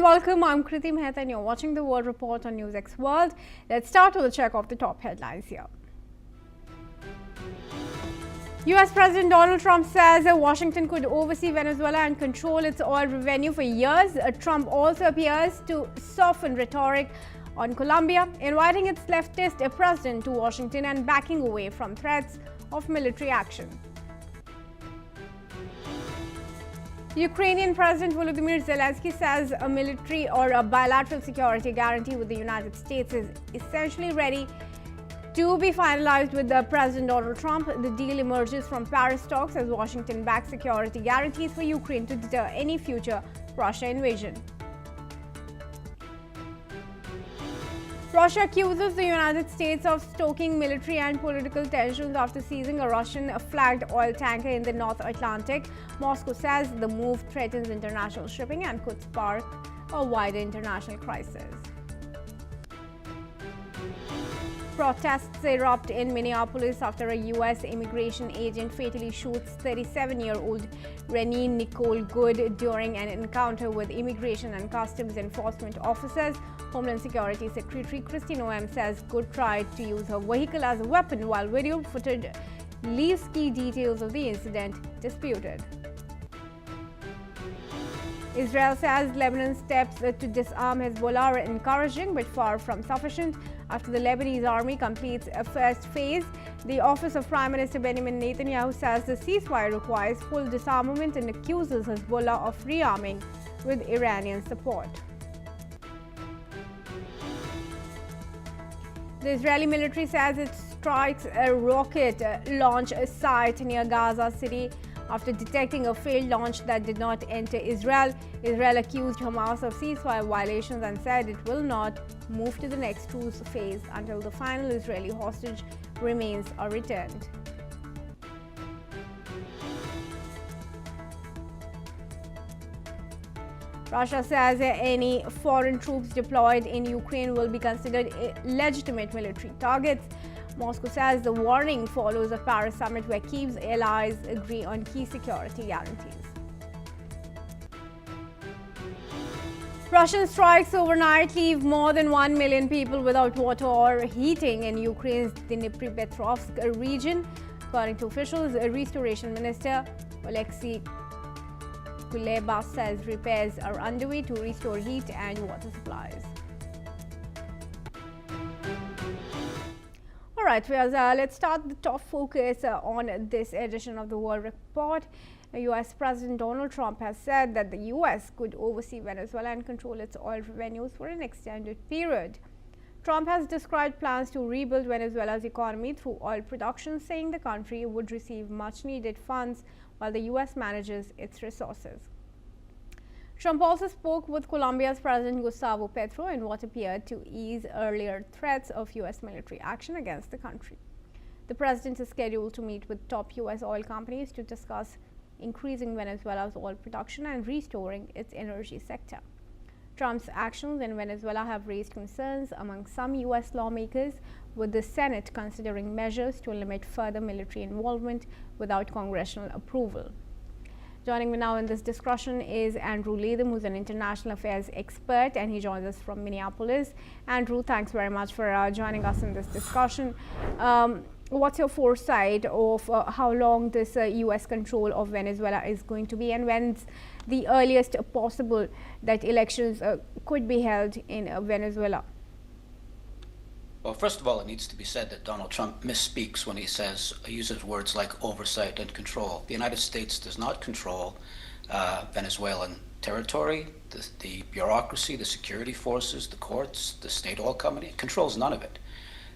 welcome. I'm Kriti Mehta and you're watching the World Report on NewsX World. Let's start with a check of the top headlines here. US President Donald Trump says that Washington could oversee Venezuela and control its oil revenue for years. Trump also appears to soften rhetoric on Colombia, inviting its leftist president to Washington and backing away from threats of military action. Ukrainian President Volodymyr Zelensky says a military or a bilateral security guarantee with the United States is essentially ready to be finalized with President Donald Trump. The deal emerges from Paris talks as Washington backs security guarantees for Ukraine to deter any future Russia invasion. Russia accuses the United States of stoking military and political tensions after seizing a Russian-flagged oil tanker in the North Atlantic. Moscow says the move threatens international shipping and could spark a wider international crisis. Protests erupt in Minneapolis after a U.S. immigration agent fatally shoots 37-year-old Renee Nicole Good during an encounter with immigration and customs enforcement officers. Homeland Security Secretary Kristi Noem says Good tried to use her vehicle as a weapon, while video footage leaves key details of the incident disputed. Israel says Lebanon's steps to disarm Hezbollah are encouraging but far from sufficient. After the Lebanese army completes a first phase, the office of Prime Minister Benjamin Netanyahu says the ceasefire requires full disarmament and accuses Hezbollah of rearming with Iranian support. The Israeli military says it strikes a rocket launch site near Gaza City after detecting a failed launch that did not enter Israel. Israel accused Hamas of ceasefire violations and said it will not move to the next truce phase until the final Israeli hostage remains are returned. Russia says any foreign troops deployed in Ukraine will be considered legitimate military targets. Moscow says the warning follows a Paris summit where Kyiv's allies agree on key security guarantees. Russian strikes overnight leave more than 1 million people without water or heating in Ukraine's Dnipropetrovsk region. According to officials, Restoration Minister Oleksiy Kuleba says repairs are underway to restore heat and water supplies. All right, let's start the top focus on this edition of the World Report. U.S. President Donald Trump has said that the U.S. could oversee Venezuela and control its oil revenues for an extended period. Trump has described plans to rebuild Venezuela's economy through oil production, saying the country would receive much-needed funds while the U.S. manages its resources. Trump also spoke with Colombia's President Gustavo Petro in what appeared to ease earlier threats of U.S. military action against the country. The president is scheduled to meet with top U.S. oil companies to discuss increasing Venezuela's oil production and restoring its energy sector. Trump's actions in Venezuela have raised concerns among some U.S. lawmakers, with the Senate considering measures to limit further military involvement without congressional approval. Joining me now in this discussion is Andrew Latham, who's an international affairs expert, and he joins us from Minneapolis. Andrew, thanks very much for joining us in this discussion. What's your foresight of how long this U.S. control of Venezuela is going to be, and when's the earliest possible that elections could be held in Venezuela? Well, first of all, it needs to be said that Donald Trump misspeaks when he uses words like oversight and control. The United States does not control Venezuelan territory, the bureaucracy, the security forces, the courts, the state oil company. It controls none of it.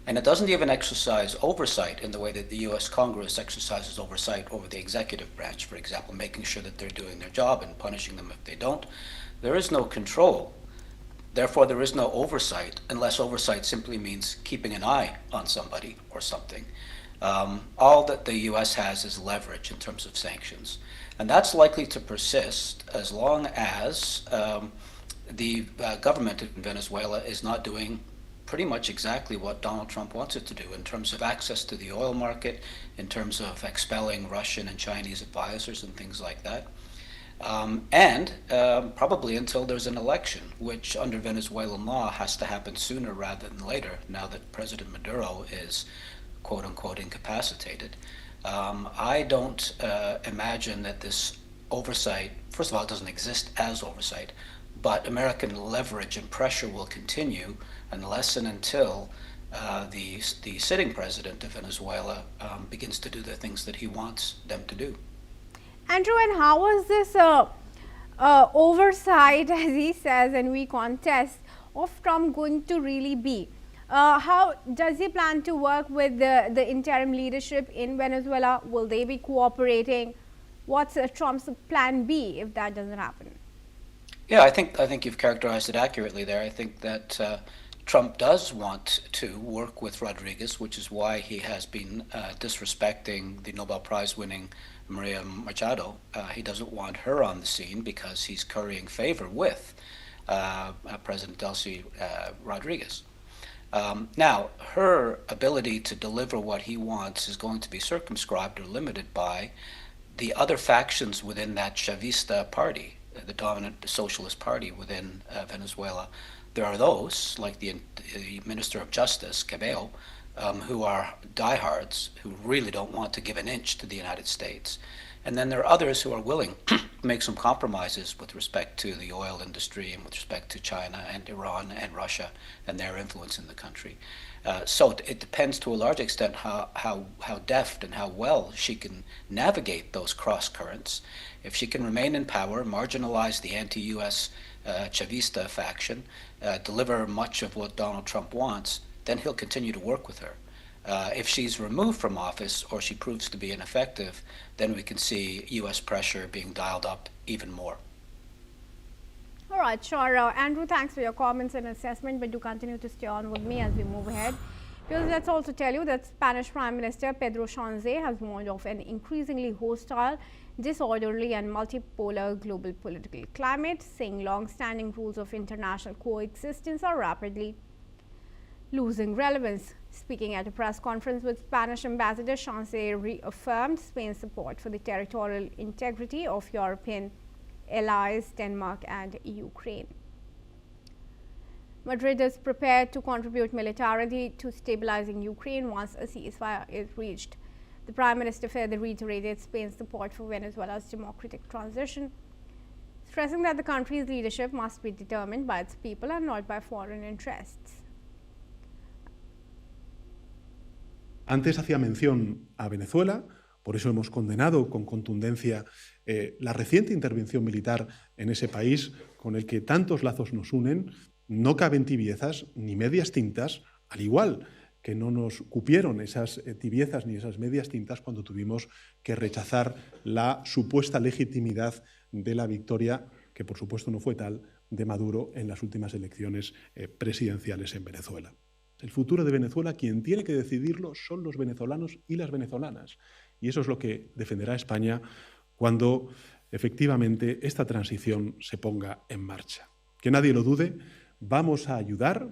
And it doesn't even exercise oversight in the way that the U.S. Congress exercises oversight over the executive branch, for example, making sure that they're doing their job and punishing them if they don't. There is no control. Therefore, there is no oversight, unless oversight simply means keeping an eye on somebody or something. All that the U.S. has is leverage in terms of sanctions. And that's likely to persist as long as the government in Venezuela is not doing pretty much exactly what Donald Trump wants it to do in terms of access to the oil market, in terms of expelling Russian and Chinese advisors and things like that. and probably until there's an election, which under Venezuelan law has to happen sooner rather than later, now that President Maduro is quote unquote incapacitated. I don't imagine that this oversight, first of all, it doesn't exist as oversight, but American leverage and pressure will continue unless and until the sitting president of Venezuela begins to do the things that he wants them to do. Andrew, and how is this oversight, as he says, and we contest, of Trump going to really be? How does he plan to work with the interim leadership in Venezuela? Will they be cooperating? What's Trump's plan B if that doesn't happen? Yeah, I think you've characterized it accurately there. I think that Trump does want to work with Rodriguez, which is why he has been disrespecting the Nobel Prize winning Maria Machado. He doesn't want her on the scene because he's currying favor with President Delcy Rodriguez. Now, her ability to deliver what he wants is going to be circumscribed or limited by the other factions within that Chavista party, the dominant socialist party within Venezuela. There are those, like the Minister of Justice, Cabello, who are diehards, who really don't want to give an inch to the United States. And then there are others who are willing to make some compromises with respect to the oil industry and with respect to China and Iran and Russia and their influence in the country. So it depends to a large extent how deft and how well she can navigate those cross currents. If she can remain in power, marginalize the anti-U.S. Chavista faction, deliver much of what Donald Trump wants, then he'll continue to work with her. If she's removed from office or she proves to be ineffective, then we can see U.S. pressure being dialed up even more. All right, sure. Andrew, thanks for your comments and assessment, but do continue to stay on with me as we move ahead. Because let's also tell you that Spanish Prime Minister Pedro Sánchez has warned of an increasingly hostile, disorderly and multipolar global political climate, saying long-standing rules of international coexistence are rapidly losing relevance. Speaking at a press conference with Spanish Ambassador, Sánchez reaffirmed Spain's support for the territorial integrity of European allies Denmark and Ukraine. Madrid is prepared to contribute militarily to stabilizing Ukraine once a ceasefire is reached. The Prime Minister further reiterated Spain's support for Venezuela's democratic transition, stressing that the country's leadership must be determined by its people and not by foreign interests. Antes hacía mención a Venezuela, por eso hemos condenado con contundencia la reciente intervención militar en ese país con el que tantos lazos nos unen. No caben tibiezas ni medias tintas, al igual que no nos cupieron esas tibiezas ni esas medias tintas cuando tuvimos que rechazar la supuesta legitimidad de la victoria, que por supuesto no fue tal, de Maduro en las últimas elecciones presidenciales en Venezuela. El futuro de Venezuela, quien tiene que decidirlo son los venezolanos y las venezolanas. Y eso es lo que defenderá España cuando efectivamente esta transición se ponga en marcha. Que nadie lo dude, vamos a ayudar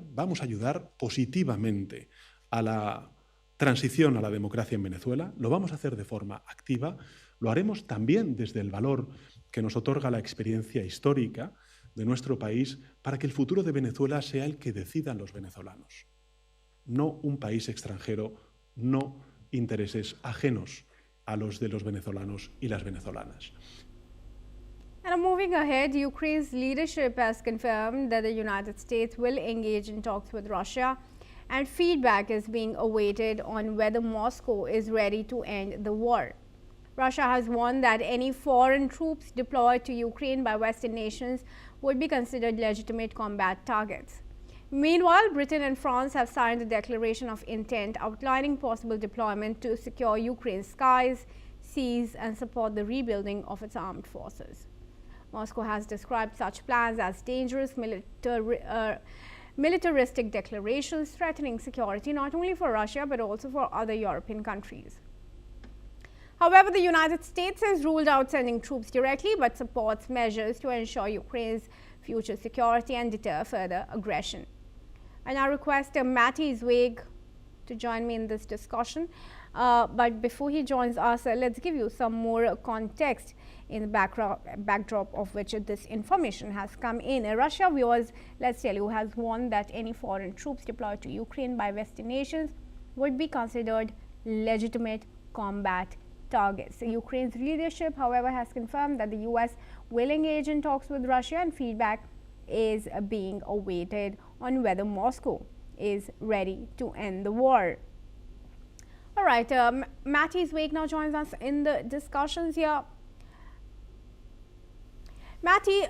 positivamente a la transición a la democracia en Venezuela. Lo vamos a hacer de forma activa. Lo haremos también desde el valor que nos otorga la experiencia histórica de nuestro país para que el futuro de Venezuela sea el que decidan los venezolanos. No un país extranjero, no intereses ajenos a los de los venezolanos y las venezolanas. And moving ahead, Ukraine's leadership has confirmed that the United States will engage in talks with Russia, and feedback is being awaited on whether Moscow is ready to end the war. Russia has warned that any foreign troops deployed to Ukraine by Western nations would be considered legitimate combat targets. Meanwhile, Britain and France have signed a declaration of intent outlining possible deployment to secure Ukraine's skies, seas, and support the rebuilding of its armed forces. Moscow has described such plans as dangerous militaristic declarations threatening security not only for Russia but also for other European countries. However, the United States has ruled out sending troops directly but supports measures to ensure Ukraine's future security and deter further aggression. I now request Matty Zweig to join me in this discussion. But before he joins us, let's give you some more context. in the backdrop of which this information has come in. Russia, viewers, let's tell you, has warned that any foreign troops deployed to Ukraine by Western nations would be considered legitimate combat targets. Ukraine's leadership, however, has confirmed that the US will engage in talks with Russia, and feedback is being awaited on whether Moscow is ready to end the war. All right, Matty Wake now joins us in the discussions here. Matty,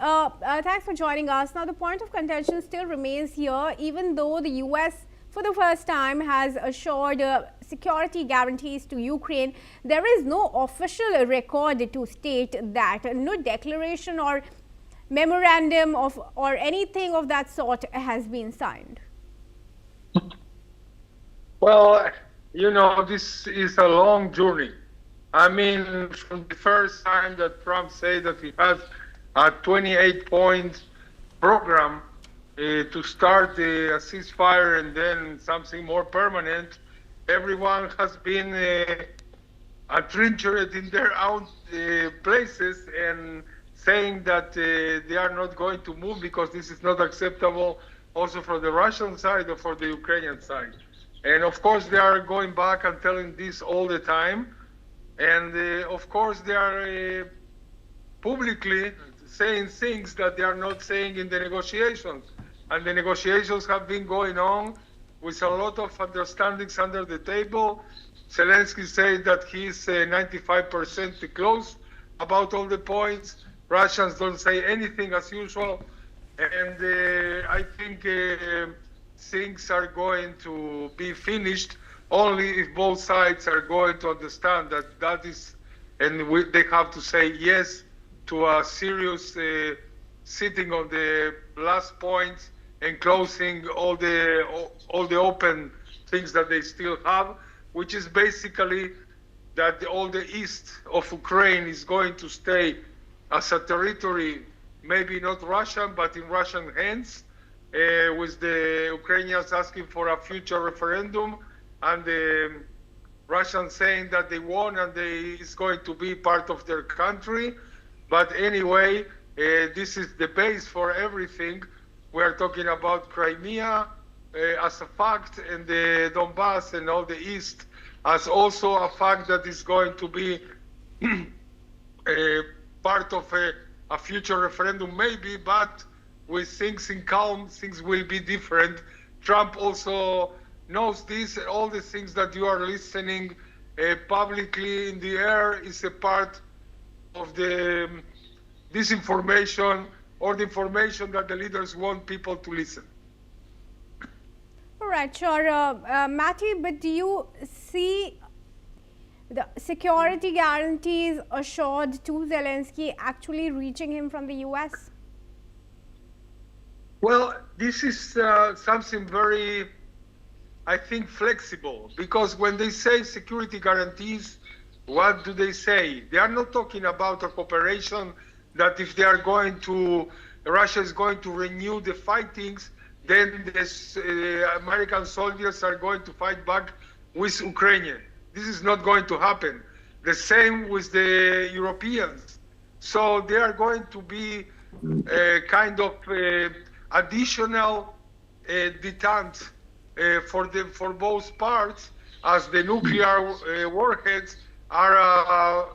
thanks for joining us. Now, the point of contention still remains here, even though the US for the first time has assured security guarantees to Ukraine. There is no official record to state that, no declaration or memorandum of or anything of that sort has been signed. Well, you know, this is a long journey. I mean, from the first time that Trump said that he has a 28-point program to start a ceasefire and then something more permanent, everyone has been atrinchered in their own places and saying that they are not going to move because this is not acceptable also for the Russian side or for the Ukrainian side. And of course they are going back and telling this all the time. And of course they are publicly saying things that they are not saying in the negotiations. And the negotiations have been going on with a lot of understandings under the table. Zelensky said that he's 95% close about all the points. Russians don't say anything as usual. And I think things are going to be finished only if both sides are going to understand that that is, and they have to say yes to a serious sitting on the last point and closing all the open things that they still have, which is basically that all the east of Ukraine is going to stay as a territory, maybe not Russian, but in Russian hands, with the Ukrainians asking for a future referendum and the Russians saying that they won and it's going to be part of their country. But anyway, this is the base for everything. We're talking about Crimea as a fact, and the Donbass and all the east as also a fact that is going to be part of a future referendum maybe, but with things in calm, things will be different. Trump also knows this. All the things that you are listening publicly in the air is a part of the disinformation or the information that the leaders want people to listen. All right, sure. Matty, but do you see the security guarantees assured to Zelensky actually reaching him from the US? Well, this is something very, I think, flexible, because when they say security guarantees, what do they say? They are not talking about a cooperation that if they are going to, Russia is going to renew the fightings, then the American soldiers are going to fight back with Ukraine. This is not going to happen. The same with the Europeans. So they are going to be kind of additional detente for both parts, as the nuclear warheads are a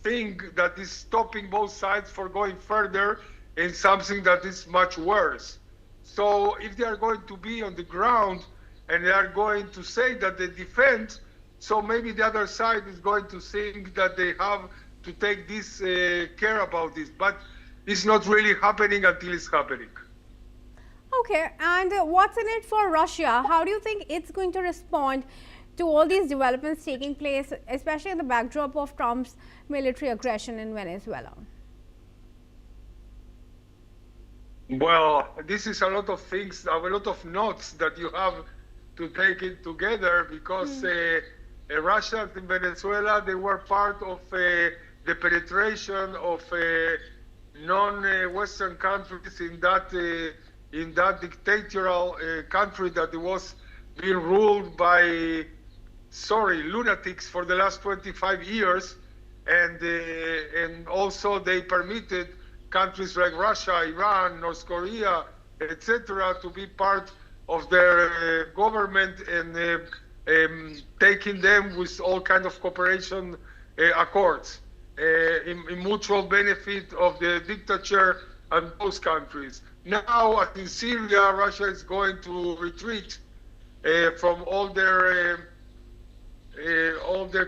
thing that is stopping both sides for going further in something that is much worse. So if they are going to be on the ground and they are going to say that they defend, so maybe the other side is going to think that they have to take this care about this, but it's not really happening until it's happening. Okay, and what's in it for Russia? How do you think it's going to respond to all these developments taking place, especially in the backdrop of Trump's military aggression in Venezuela? Well, this is a lot of things, a lot of notes that you have to take it together, because Russia and Venezuela, they were part of the penetration of non-Western countries in that dictatorial country that was being ruled by, lunatics for the last 25 years. and also they permitted countries like Russia, Iran, North Korea, etc., to be part of their government and taking them with all kind of cooperation accords in mutual benefit of the dictature and those countries. Now, in Syria, Russia is going to retreat from all their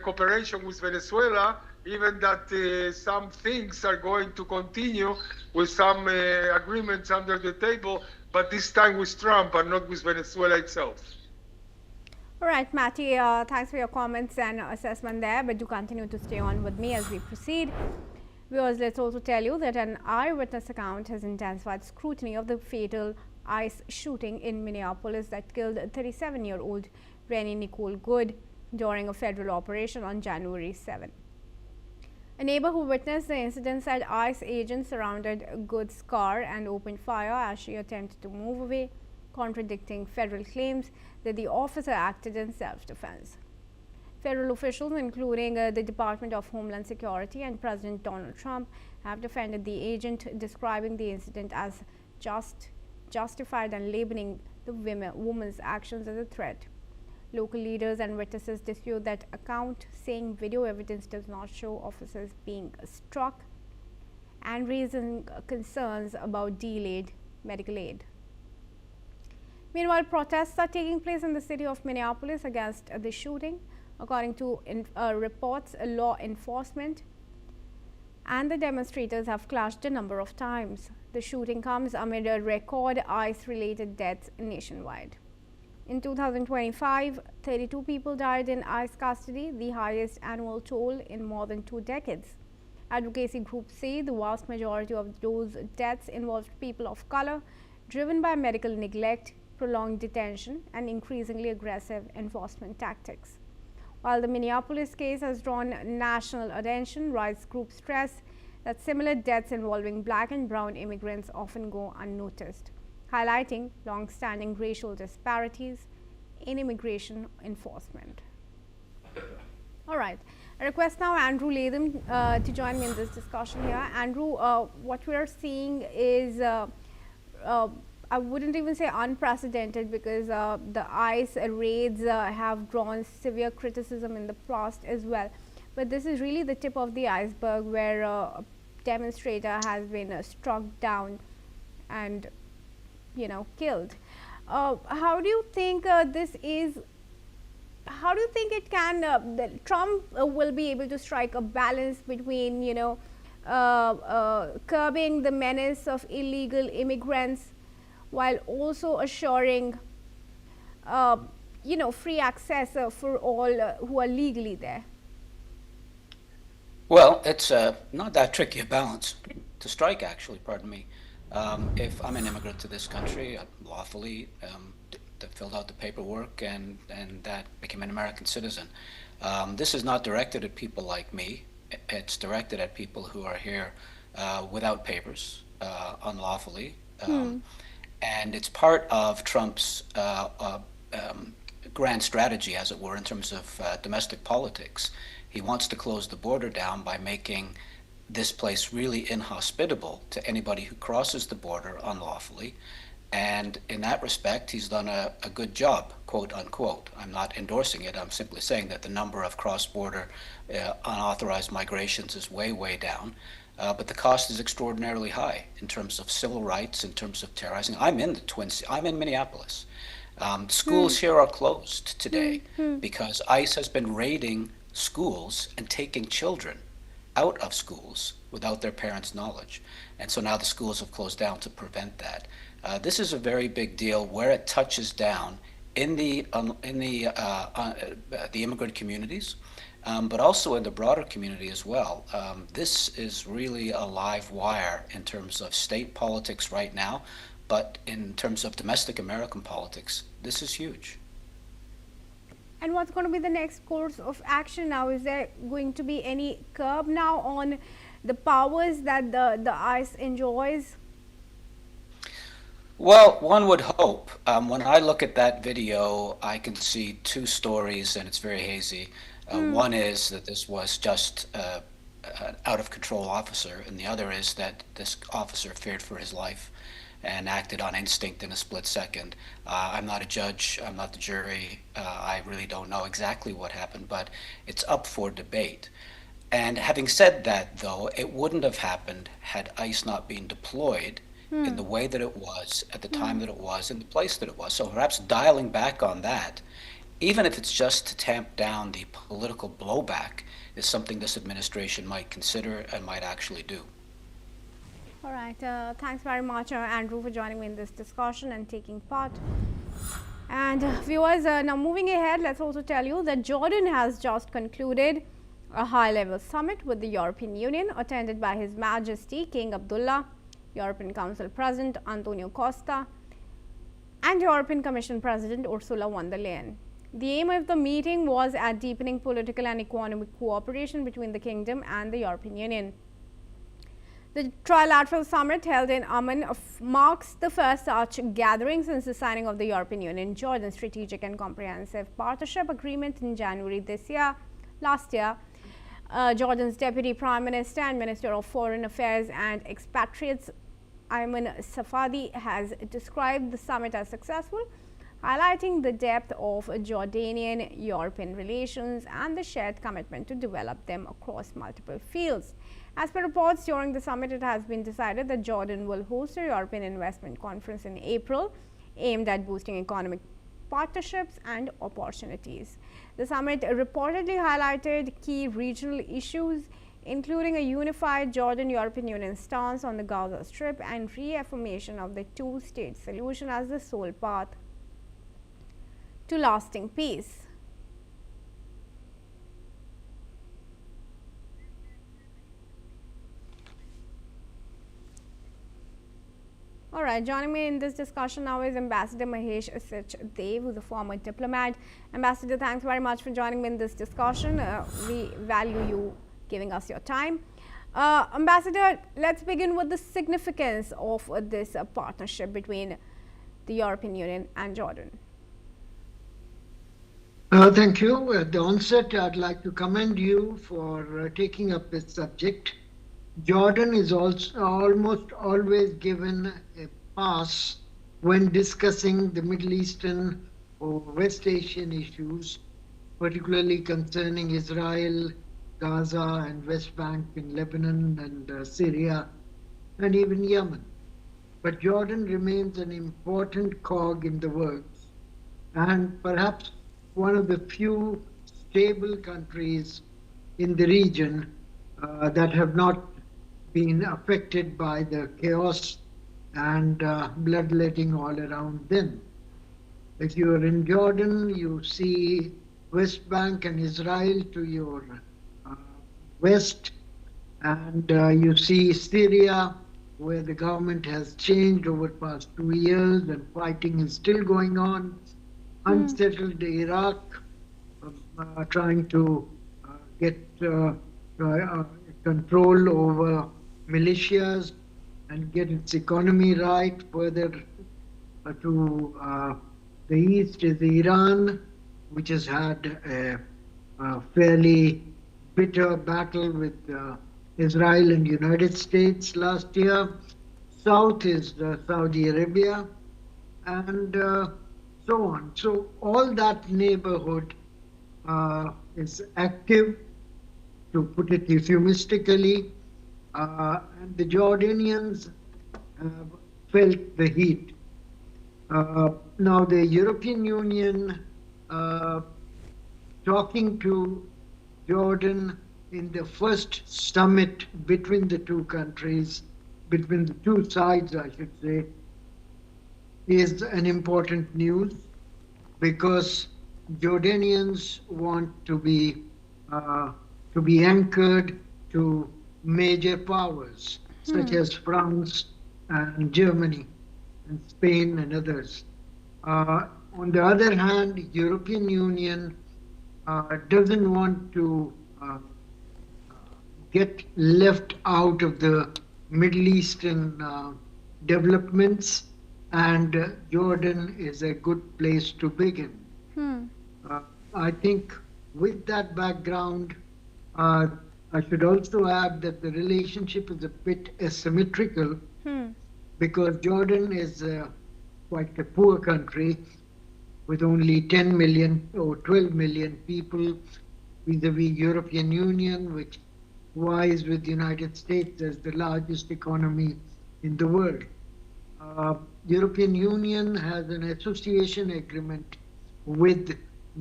cooperation with Venezuela, even that some things are going to continue with some agreements under the table, but this time with Trump and not with Venezuela itself. All right, Matty, thanks for your comments and assessment there, but do continue to stay on with me as we proceed. Viewers, let's also tell you that an eyewitness account has intensified scrutiny of the fatal ICE shooting in Minneapolis that killed 37-year-old Renee Nicole Good during a federal operation on January 7. A neighbor who witnessed the incident said ICE agents surrounded Good's car and opened fire as she attempted to move away, contradicting federal claims that the officer acted in self-defense. Federal officials, including the Department of Homeland Security and President Donald Trump, have defended the agent, describing the incident as justified and labeling the woman's actions as a threat. Local leaders and witnesses dispute that account, saying video evidence does not show officers being struck and raising concerns about delayed medical aid. Meanwhile, protests are taking place in the city of Minneapolis against the shooting. According to reports, law enforcement and the demonstrators have clashed a number of times. The shooting comes amid a record ICE-related deaths nationwide. In 2025, 32 people died in ICE custody, the highest annual toll in more than 2 decades. Advocacy groups say the vast majority of those deaths involved people of color, driven by medical neglect, prolonged detention, and increasingly aggressive enforcement tactics. While the Minneapolis case has drawn national attention, rights groups stress that similar deaths involving black and brown immigrants often go unnoticed, highlighting long-standing racial disparities in immigration enforcement. All right, I request now Andrew Latham to join me in this discussion here. Andrew, what we are seeing is, I wouldn't even say unprecedented, because the ICE raids have drawn severe criticism in the past as well. But this is really the tip of the iceberg, where a demonstrator has been struck down and killed. How do you think this is? How do you think it can? That Trump will be able to strike a balance between curbing the menace of illegal immigrants, while also assuring free access for all who are legally there? Well, it's not that tricky a balance to strike, actually, pardon me. If I'm an immigrant to this country, lawfully filled out the paperwork and that became an American citizen. This is not directed at people like me. It's directed at people who are here without papers, unlawfully. And it's part of Trump's grand strategy, as it were, in terms of domestic politics. He wants to close the border down by making this place really inhospitable to anybody who crosses the border unlawfully. And in that respect, he's done a good job, quote unquote. I'm not endorsing it. I'm simply saying that the number of cross-border unauthorized migrations is way, way down. But the cost is extraordinarily high in terms of civil rights, in terms of terrorizing. I'm in Minneapolis. Schools here are closed today because ICE has been raiding schools and taking children out of schools without their parents' knowledge. And so now the schools have closed down to prevent that. This is a very big deal where it touches down in the immigrant communities, but also in the broader community as well. This is really a live wire in terms of state politics right now, but in terms of domestic American politics, this is huge. And what's going to be the next course of action now? Is there going to be any curb now on the powers that the ICE enjoys? Well, one would hope. When I look at that video, I can see two stories, and it's very hazy. One is that this was just an out-of-control officer, and the other is that this officer feared for his life and acted on instinct in a split second. I'm not a judge, I'm not the jury, I really don't know exactly what happened, but it's up for debate. And having said that, though, it wouldn't have happened had ICE not been deployed in the way that it was, at the time that it was, in the place that it was. So perhaps dialing back on that, even if it's just to tamp down the political blowback, is something this administration might consider and might actually do. All right. Thanks very much, Andrew, for joining me in this discussion and taking part. And viewers, now moving ahead, let's also tell you that Jordan has just concluded a high-level summit with the European Union, attended by His Majesty King Abdullah, European Council President Antonio Costa, and European Commission President Ursula von der Leyen. The aim of the meeting was at deepening political and economic cooperation between the Kingdom and the European Union. The trilateral summit held in Amman marks the first such gathering since the signing of the European Union-Jordan Strategic and Comprehensive Partnership Agreement in January last year. Jordan's Deputy Prime Minister and Minister of Foreign Affairs and Expatriates Ayman Safadi has described the summit as successful, highlighting the depth of Jordanian-European relations and the shared commitment to develop them across multiple fields. As per reports, during the summit, it has been decided that Jordan will host a European Investment Conference in April, aimed at boosting economic partnerships and opportunities. The summit reportedly highlighted key regional issues, including a unified Jordan-European Union stance on the Gaza Strip and reaffirmation of the two-state solution as the sole path to lasting peace. All right, joining me in this discussion now is Ambassador Mahesh Sachdev, who's a former diplomat. Ambassador, thanks very much for joining me in this discussion. We value you giving us your time. Ambassador, let's begin with the significance of this partnership between the European Union and Jordan. Thank you. At the onset, I'd like to commend you for taking up this subject. Jordan is also almost always given a pass when discussing the Middle Eastern or West Asian issues, particularly concerning Israel, Gaza, and West Bank in Lebanon and Syria, and even Yemen. But Jordan remains an important cog in the works, and perhaps one of the few stable countries in the region that have not been affected by the chaos and bloodletting all around them. If you are in Jordan, you see West Bank and Israel to your west, and you see Syria, where the government has changed over the past 2 years and fighting is still going on. Unsettled Iraq, trying to get control over militias and get its economy right. Further to the east is Iran, which has had a fairly bitter battle with Israel and United States last year. South is Saudi Arabia, and so on. So all that neighborhood is active, to put it euphemistically, and the Jordanians have felt the heat. Now the European Union, talking to Jordan in the first summit between the two countries, between the two sides, I should say, is an important news, because Jordanians want to be anchored to major powers such as France and Germany and Spain and others. On the other hand, European Union doesn't want to get left out of the Middle Eastern developments, and Jordan is a good place to begin. I think with that background, I should also add that the relationship is a bit asymmetrical because Jordan is quite a poor country with only 10 million or 12 million people vis-a-vis European Union, which vies with the United States as the largest economy in the world. European Union has an association agreement with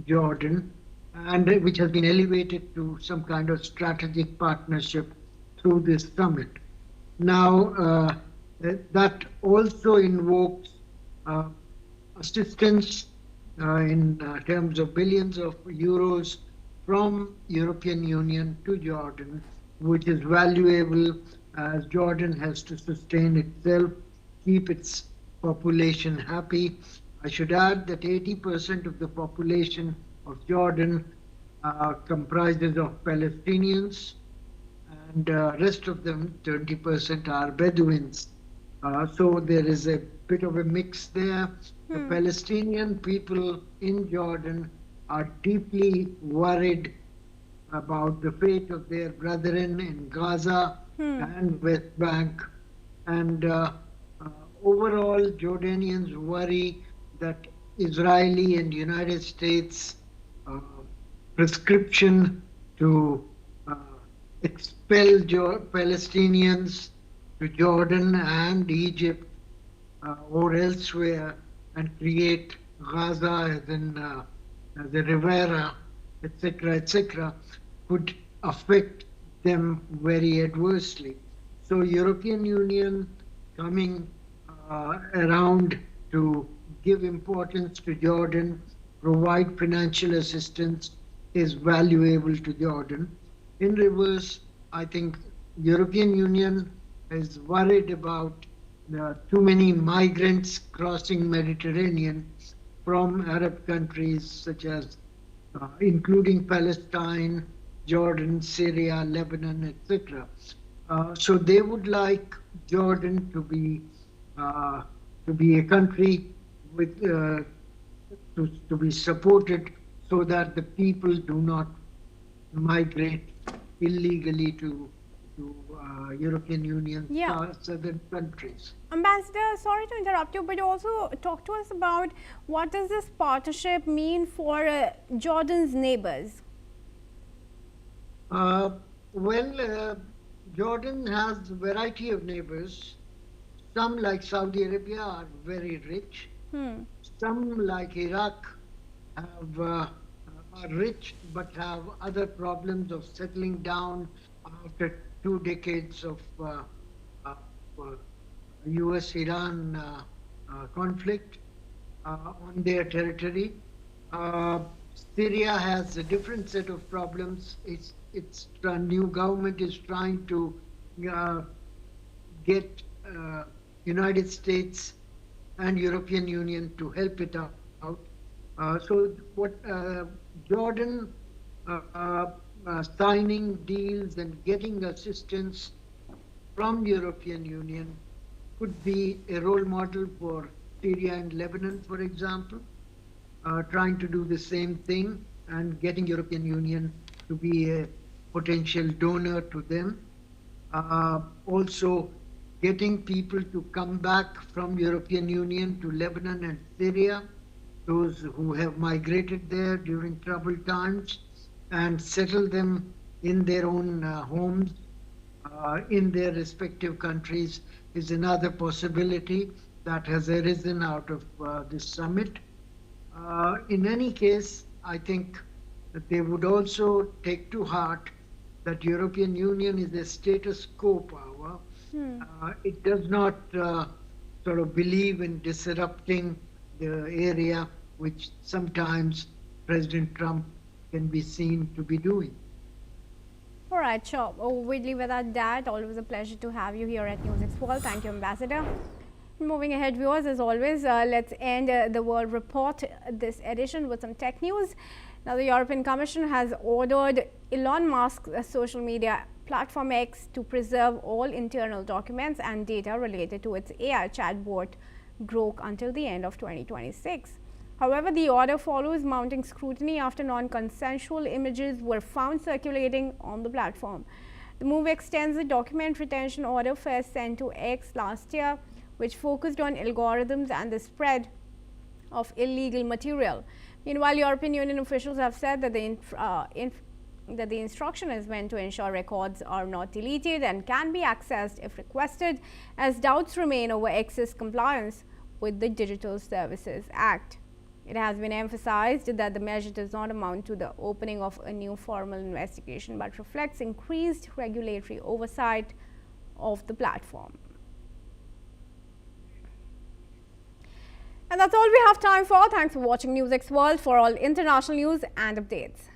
Jordan, and which has been elevated to some kind of strategic partnership through this summit. Now, that also invokes assistance in terms of billions of euros from European Union to Jordan, which is valuable as Jordan has to sustain itself, keep its population happy. I should add that 80% of the population of Jordan comprises of Palestinians, and rest of them, 20%, are Bedouins. So there is a bit of a mix there. The Palestinian people in Jordan are deeply worried about the fate of their brethren in Gaza and West Bank. And overall, Jordanians worry that Israeli and United States prescription to expel Palestinians to Jordan and Egypt or elsewhere and create Gaza as a Rivera, etc., could affect them very adversely. So European Union coming around to give importance to Jordan, provide financial assistance is valuable to Jordan. In reverse, I think European Union is worried about too many migrants crossing Mediterranean from Arab countries such as including Palestine, Jordan, Syria, Lebanon, etc. So they would like Jordan to be a country with to be supported so that the people do not migrate illegally to European Union southern countries. Ambassador, sorry to interrupt you, but also talk to us about what does this partnership mean for Jordan's neighbors? Jordan has a variety of neighbors. Some, like Saudi Arabia, are very rich. Some, like Iraq, are rich but have other problems of settling down after 2 decades of US-Iran conflict on their territory. Syria has a different set of problems. Its new government is trying to get United States and European Union to help it out. So what Jordan signing deals and getting assistance from European Union could be a role model for Syria and Lebanon, for example, trying to do the same thing and getting European Union to be a potential donor to them. Also getting people to come back from European Union to Lebanon and Syria, those who have migrated there during troubled times, and settle them in their own homes, in their respective countries, is another possibility that has arisen out of this summit. In any case, I think that they would also take to heart that European Union is a status quo power. It does not sort of believe in disrupting the area, which sometimes President Trump can be seen to be doing. All right, sure. We'll leave it at that. Always a pleasure to have you here at News Expert. Thank you, Ambassador. Moving ahead, viewers, as always, let's end the World Report, this edition, with some tech news. Now, the European Commission has ordered Elon Musk's social media platform X to preserve all internal documents and data related to its AI chatbot Grok until the end of 2026. However, the order follows mounting scrutiny after non-consensual images were found circulating on the platform. The move extends the document retention order first sent to X last year, which focused on algorithms and the spread of illegal material. Meanwhile, European Union officials have said that the instruction is meant to ensure records are not deleted and can be accessed if requested, as doubts remain over X's compliance with the Digital Services Act. It has been emphasized that the measure does not amount to the opening of a new formal investigation, but reflects increased regulatory oversight of the platform. And that's all we have time for. Thanks for watching NewsX World. For all international news and updates.